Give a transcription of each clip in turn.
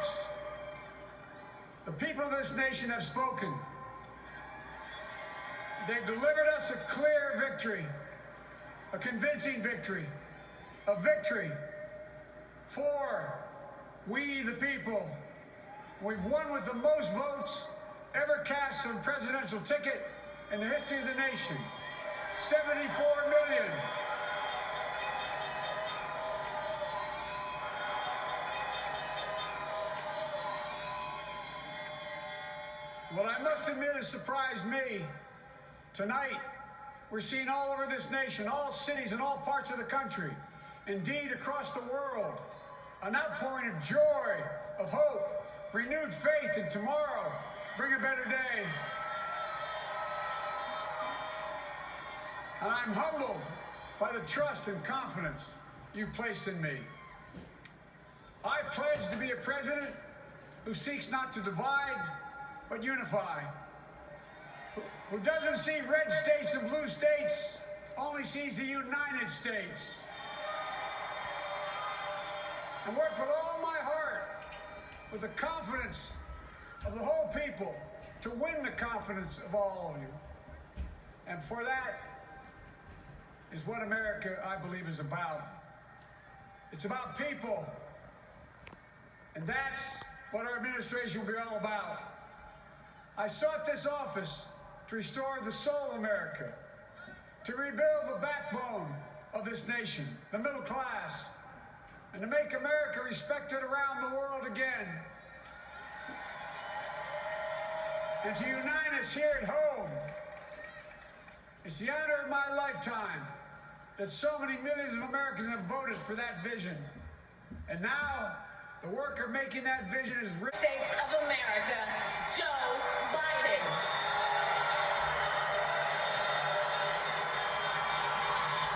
folks, the people of this nation have spoken. They've delivered us a clear victory, a convincing victory, a victory for we the people. We've won with the most votes ever cast on a presidential ticket in the history of the nation. 74 million. What I must admit has surprised me. Tonight, we're seeing all over this nation, all cities and all parts of the country, indeed across the world, an outpouring of joy, of hope, renewed faith in tomorrow, bring a better day. And I'm humbled by the trust and confidence you've placed in me. I pledge to be a president who seeks not to divide, but unify. Who doesn't see red states and blue states, only sees the United States. And work with all my heart, with the confidence of the whole people, to win the confidence of all of you. And for that is what America, I believe, is about. It's about people. And that's what our administration will be all about. I sought this office to restore the soul of America, to rebuild the backbone of this nation, the middle class, and to make America respected around the world again. And to unite us here at home. It's the honor of my lifetime that so many millions of Americans have voted for that vision. And now, the work of making that vision is States of America, Joe Biden.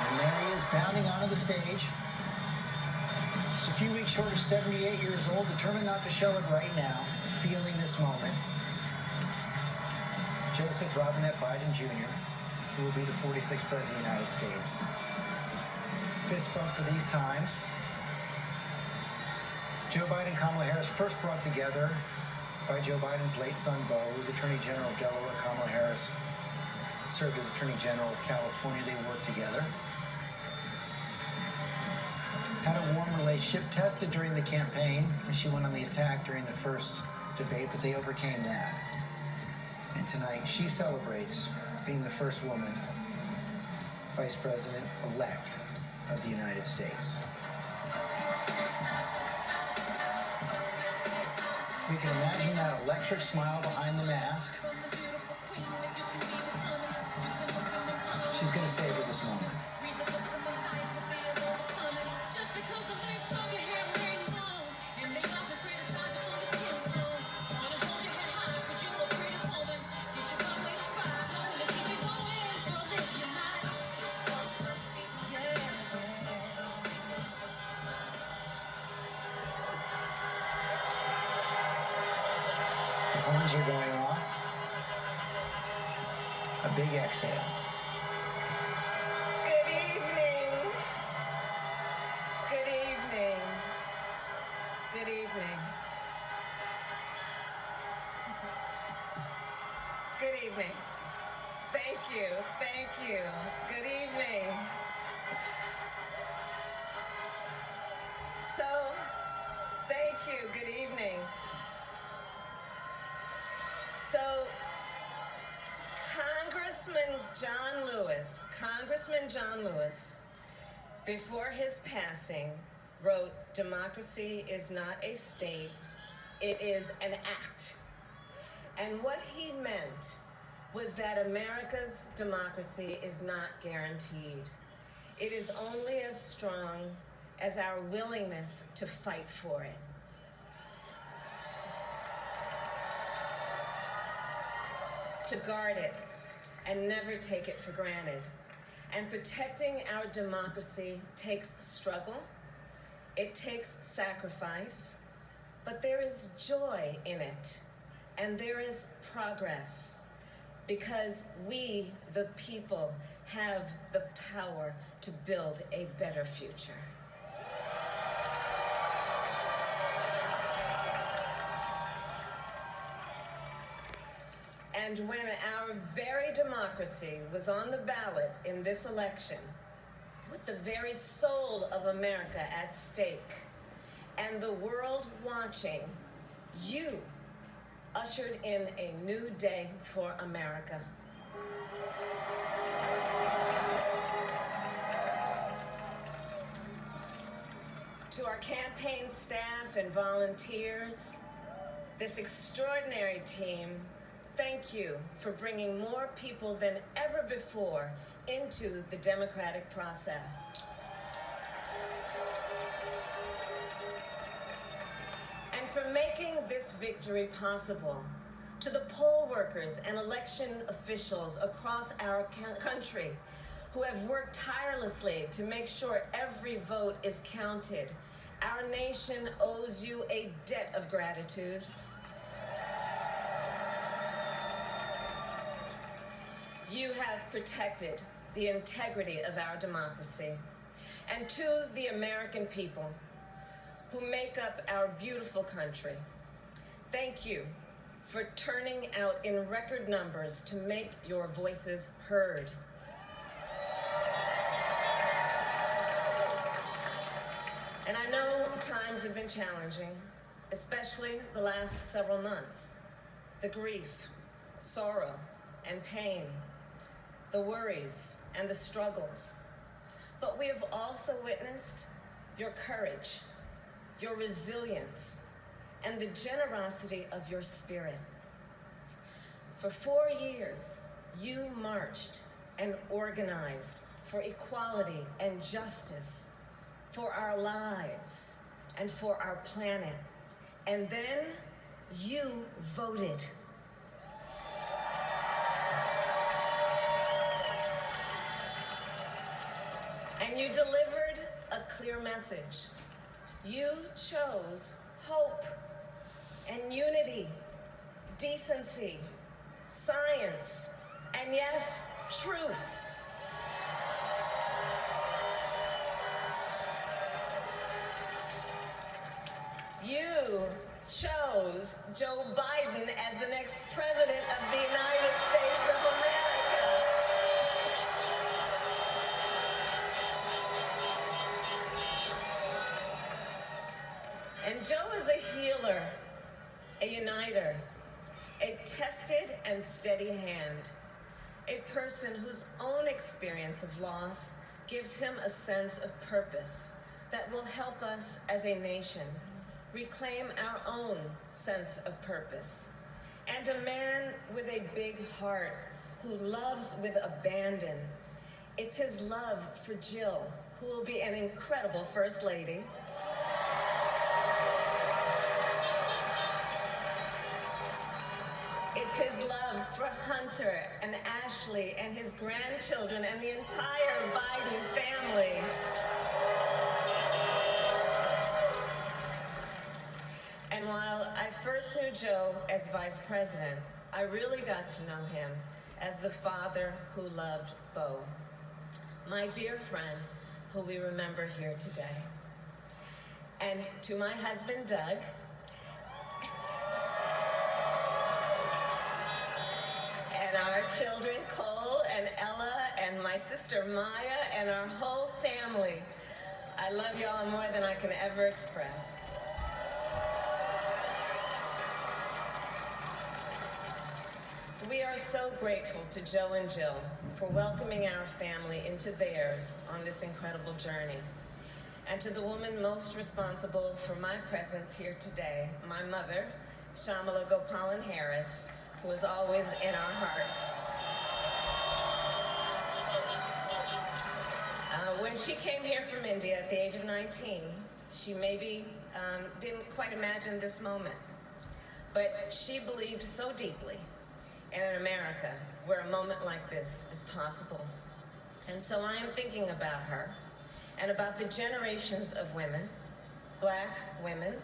And there he is, bounding onto the stage. Just a few weeks short of 78 years old, determined not to show it right now, feeling this moment. Joseph Robinette Biden Jr., who will be the 46th President of the United States. Fist bump for these times. Joe Biden and Kamala Harris first brought together by Joe Biden's late son, Beau, who was Attorney General of Delaware. Kamala Harris served as Attorney General of California. They worked together. Had a warm relationship, tested during the campaign. She went on the attack during the first debate, but they overcame that. And tonight, she celebrates being the first woman Vice President-elect of the United States. We can imagine that electric smile behind the mask. She's going to savor this moment. The horns are going off. A big exhale. Good evening. Good evening. Good evening. Good evening. Thank you. Thank you. Good evening. So, thank you. Good evening. So, Congressman John Lewis, before his passing, wrote, "Democracy is not a state, it is an act." And what he meant was that America's democracy is not guaranteed. It is only as strong as our willingness to fight for it. To guard it and never take it for granted. And protecting our democracy takes struggle, it takes sacrifice, but there is joy in it, and there is progress, because we, the people, have the power to build a better future. And when our very democracy was on the ballot in this election, with the very soul of America at stake, and the world watching, you ushered in a new day for America. To our campaign staff and volunteers, this extraordinary team, thank you for bringing more people than ever before into the democratic process. And for making this victory possible. To the poll workers and election officials across our country who have worked tirelessly to make sure every vote is counted. Our nation owes you a debt of gratitude. You have protected the integrity of our democracy. And to the American people who make up our beautiful country, thank you for turning out in record numbers to make your voices heard. And I know times have been challenging, especially the last several months. The grief, sorrow, and pain, the worries and the struggles. But we have also witnessed your courage, your resilience, and the generosity of your spirit. For 4 years, you marched and organized for equality and justice, for our lives and for our planet. And then you voted. And you delivered a clear message. You chose hope and unity, decency, science, and yes, truth. You chose Joe Biden as the next president of the United States of America. And Joe is a healer, a uniter, a tested and steady hand, a person whose own experience of loss gives him a sense of purpose that will help us as a nation reclaim our own sense of purpose. And a man with a big heart who loves with abandon. It's his love for Jill, who will be an incredible First Lady. It's his love for Hunter and Ashley and his grandchildren and the entire Biden family. And while I first knew Joe as vice president, I really got to know him as the father who loved Bo, my dear friend who we remember here today. And to my husband, Doug, and our children, Cole and Ella, and my sister Maya, and our whole family, I love y'all more than I can ever express. We are so grateful to Joe and Jill for welcoming our family into theirs on this incredible journey. And to the woman most responsible for my presence here today, my mother, Shamala Gopalan Harris, who is always in our hearts. When she came here from India at the age of 19, she maybe didn't quite imagine this moment, but she believed so deeply in an America where a moment like this is possible. And so I am thinking about her and about the generations of women, Black women,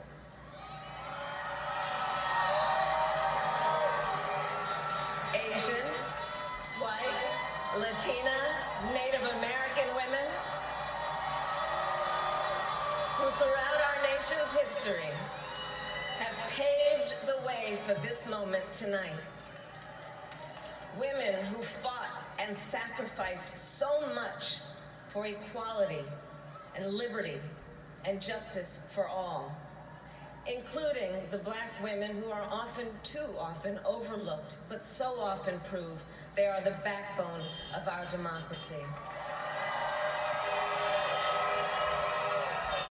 Asian, white, Latina, Native American women, who throughout our nation's history have paved the way for this moment tonight. Women who fought and sacrificed so much for equality and liberty and justice for all, including the Black women who are too often overlooked, but so often prove they are the backbone of our democracy.